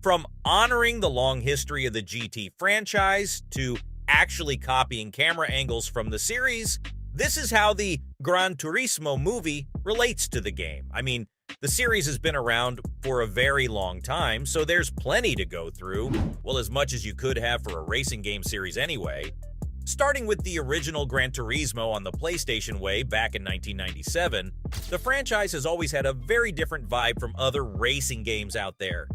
From honoring the long history of the GT franchise to actually copying camera angles from the series, this is how the Gran Turismo movie relates to the game. I mean, the series has been around for a very long time, so there's plenty to go through, well, as much as you could have for a racing game series anyway. Starting with the original Gran Turismo on the PlayStation way back in 1997, the franchise has always had a very different vibe from other racing games out there.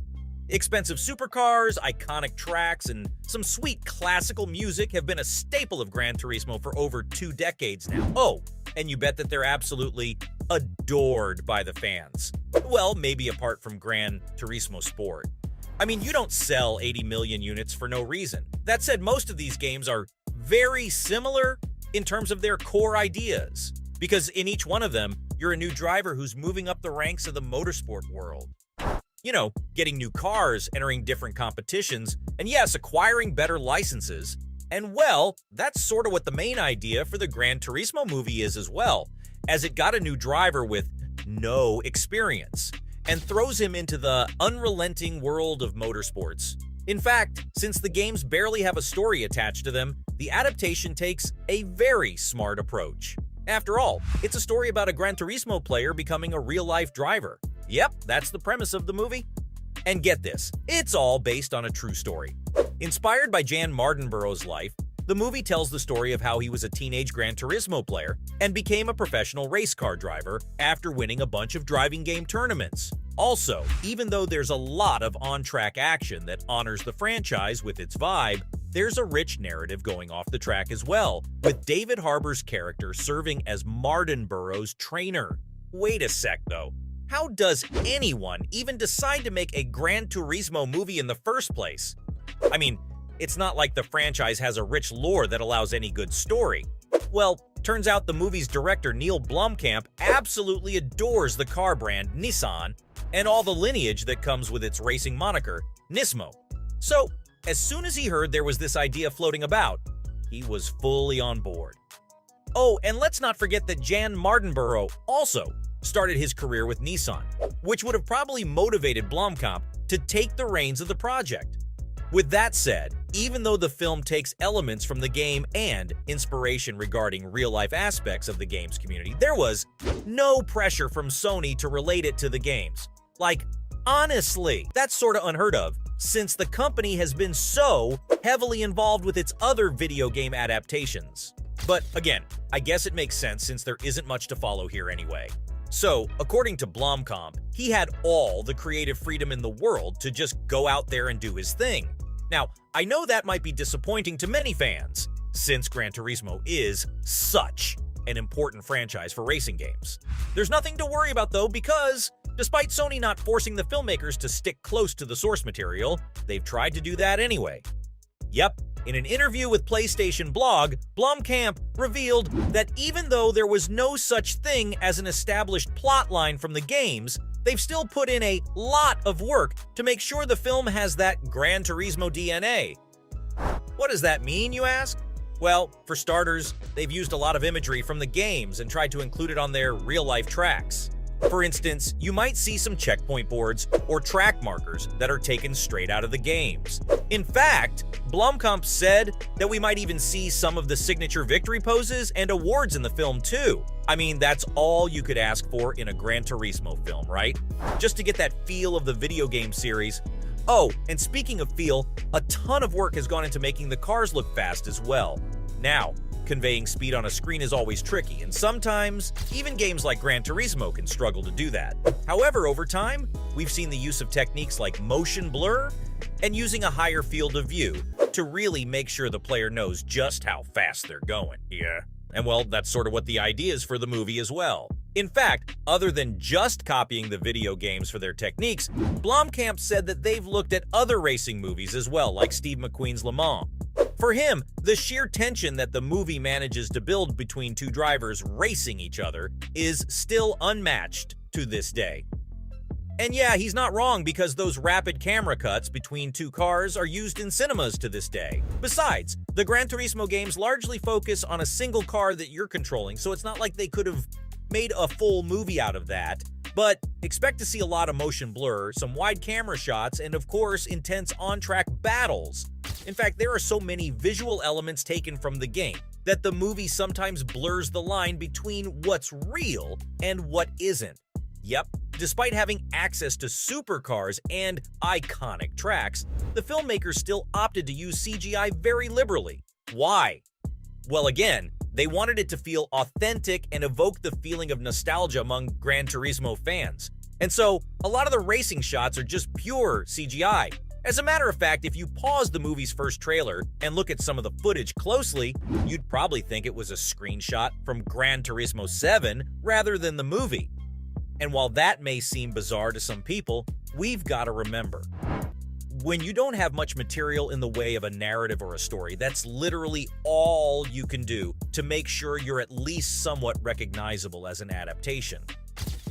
Expensive supercars, iconic tracks, and some sweet classical music have been a staple of Gran Turismo for over 2 decades now. Oh, and you bet that they're absolutely adored by the fans. Well, maybe apart from Gran Turismo Sport. I mean, you don't sell 80 million units for no reason. That said, most of these games are very similar in terms of their core ideas, because in each one of them, you're a new driver who's moving up the ranks of the motorsport world. You know, getting new cars, entering different competitions, and yes, acquiring better licenses. And well, that's sort of what the main idea for the Gran Turismo movie is as well, as it got a new driver with no experience, and throws him into the unrelenting world of motorsports. In fact, since the games barely have a story attached to them, the adaptation takes a very smart approach. After all, it's a story about a Gran Turismo player becoming a real-life driver. Yep, that's the premise of the movie. And get this, it's all based on a true story. Inspired by Jan Mardenborough's life, the movie tells the story of how he was a teenage Gran Turismo player and became a professional race car driver after winning a bunch of driving game tournaments. Also, even though there's a lot of on-track action that honors the franchise with its vibe, there's a rich narrative going off the track as well, with David Harbour's character serving as Mardenborough's trainer. Wait a sec though. How does anyone even decide to make a Gran Turismo movie in the first place? I mean, it's not like the franchise has a rich lore that allows any good story. Well, turns out the movie's director Neil Blomkamp absolutely adores the car brand Nissan and all the lineage that comes with its racing moniker, Nismo. So, as soon as he heard there was this idea floating about, he was fully on board. Oh, and let's not forget that Jan Mardenborough also started his career with Nissan, which would have probably motivated Blomkamp to take the reins of the project. With that said, even though the film takes elements from the game and inspiration regarding real-life aspects of the game's community, there was no pressure from Sony to relate it to the games. Like, honestly, that's sort of unheard of, since the company has been so heavily involved with its other video game adaptations. But again, I guess it makes sense since there isn't much to follow here anyway. So, according to Blomkamp, he had all the creative freedom in the world to just go out there and do his thing. Now, I know that might be disappointing to many fans, since Gran Turismo is such an important franchise for racing games. There's nothing to worry about though, because despite Sony not forcing the filmmakers to stick close to the source material, they've tried to do that anyway. Yep, in an interview with PlayStation Blog, Blomkamp revealed that even though there was no such thing as an established plotline from the games, they've still put in a lot of work to make sure the film has that Gran Turismo DNA. What does that mean, you ask? Well, for starters, they've used a lot of imagery from the games and tried to include it on their real-life tracks. For instance, you might see some checkpoint boards or track markers that are taken straight out of the games. In fact, Blomkamp said that we might even see some of the signature victory poses and awards in the film too. I mean, that's all you could ask for in a Gran Turismo film, right? Just to get that feel of the video game series. Oh, and speaking of feel, a ton of work has gone into making the cars look fast as well. Now, conveying speed on a screen is always tricky, and sometimes even games like Gran Turismo can struggle to do that. However, over time, we've seen the use of techniques like motion blur and using a higher field of view to really make sure the player knows just how fast they're going. Yeah. And well, that's sort of what the idea is for the movie as well. In fact, other than just copying the video games for their techniques, Blomkamp said that they've looked at other racing movies as well, like Steve McQueen's Le Mans. For him, the sheer tension that the movie manages to build between two drivers racing each other is still unmatched to this day. And yeah, he's not wrong, because those rapid camera cuts between two cars are used in cinemas to this day. Besides, the Gran Turismo games largely focus on a single car that you're controlling, so it's not like they could have made a full movie out of that. But expect to see a lot of motion blur, some wide camera shots, and of course, intense on-track battles. In fact, there are so many visual elements taken from the game that the movie sometimes blurs the line between what's real and what isn't. Yep, despite having access to supercars and iconic tracks, the filmmakers still opted to use CGI very liberally. Why? Well, again, they wanted it to feel authentic and evoke the feeling of nostalgia among Gran Turismo fans. And so, a lot of the racing shots are just pure CGI. As a matter of fact, if you pause the movie's first trailer and look at some of the footage closely, you'd probably think it was a screenshot from Gran Turismo 7 rather than the movie. And while that may seem bizarre to some people, we've got to remember, when you don't have much material in the way of a narrative or a story, that's literally all you can do to make sure you're at least somewhat recognizable as an adaptation.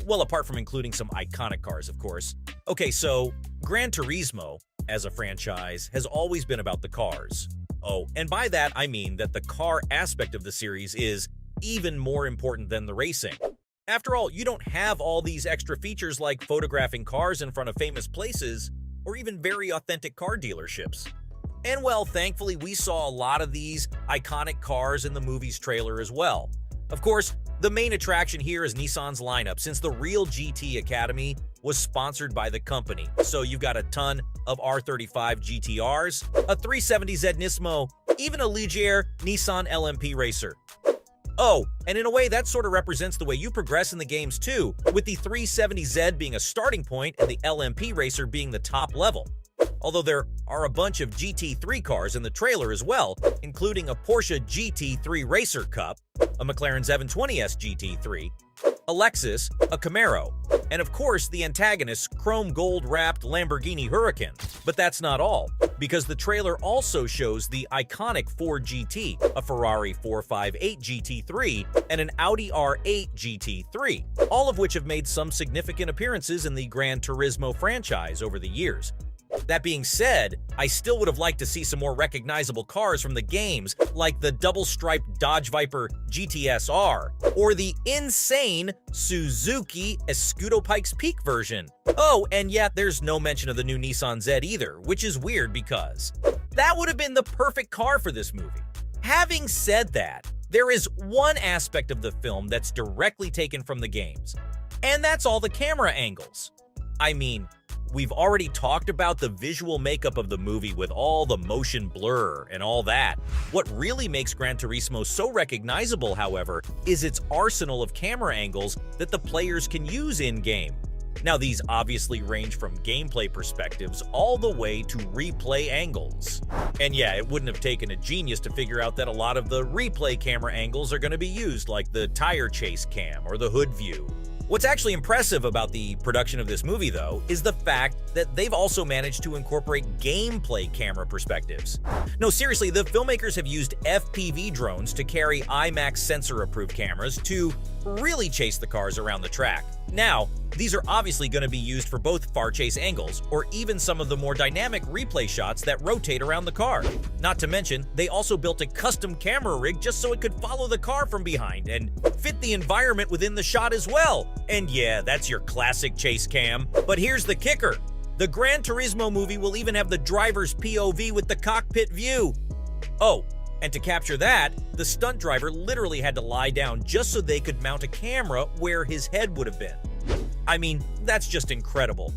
Well, apart from including some iconic cars, of course. Okay, so Gran Turismo, as a franchise, has always been about the cars. Oh, and by that I mean that the car aspect of the series is even more important than the racing. After all, you don't have all these extra features like photographing cars in front of famous places or even very authentic car dealerships. And well, thankfully, we saw a lot of these iconic cars in the movie's trailer as well. Of course, the main attraction here is Nissan's lineup, since the real GT Academy was sponsored by the company. So you've got a ton of R35 GTRs, a 370Z Nismo, even a Ligier Nissan LMP racer. Oh, and in a way that sort of represents the way you progress in the games too, with the 370Z being a starting point and the LMP racer being the top level. Although there are a bunch of GT3 cars in the trailer as well, including a Porsche GT3 Racer Cup, a McLaren 720S GT3, a Lexus, a Camaro, and of course the antagonist's chrome gold-wrapped Lamborghini Huracan. But that's not all, because the trailer also shows the iconic Ford GT, a Ferrari 458 GT3, and an Audi R8 GT3, all of which have made some significant appearances in the Gran Turismo franchise over the years. That being said, I still would have liked to see some more recognizable cars from the games, like the double-striped Dodge Viper GTS-R, or the insane Suzuki Escudo Pikes Peak version. Oh, and yet there's no mention of the new Nissan Z either, which is weird because that would have been the perfect car for this movie. Having said that, there is one aspect of the film that's directly taken from the games, and that's all the camera angles. I mean, we've already talked about the visual makeup of the movie with all the motion blur and all that. What really makes Gran Turismo so recognizable, however, is its arsenal of camera angles that the players can use in-game. Now, these obviously range from gameplay perspectives all the way to replay angles. And yeah, it wouldn't have taken a genius to figure out that a lot of the replay camera angles are going to be used, like the tire chase cam or the hood view. What's actually impressive about the production of this movie, though, is the fact that they've also managed to incorporate gameplay camera perspectives. No, seriously, the filmmakers have used FPV drones to carry IMAX sensor-approved cameras to really chase the cars around the track. Now, these are obviously going to be used for both far chase angles or even some of the more dynamic replay shots that rotate around the car. Not to mention, they also built a custom camera rig just so it could follow the car from behind and fit the environment within the shot as well. And yeah, that's your classic chase cam. But here's the kicker. The Gran Turismo movie will even have the driver's POV with the cockpit view. Oh, and to capture that, the stunt driver literally had to lie down just so they could mount a camera where his head would have been. I mean, that's just incredible.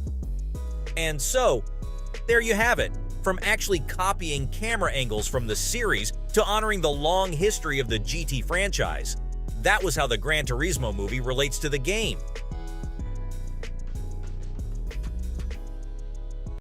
And so, there you have it. From actually copying camera angles from the series to honoring the long history of the GT franchise. That was how the Gran Turismo movie relates to the game.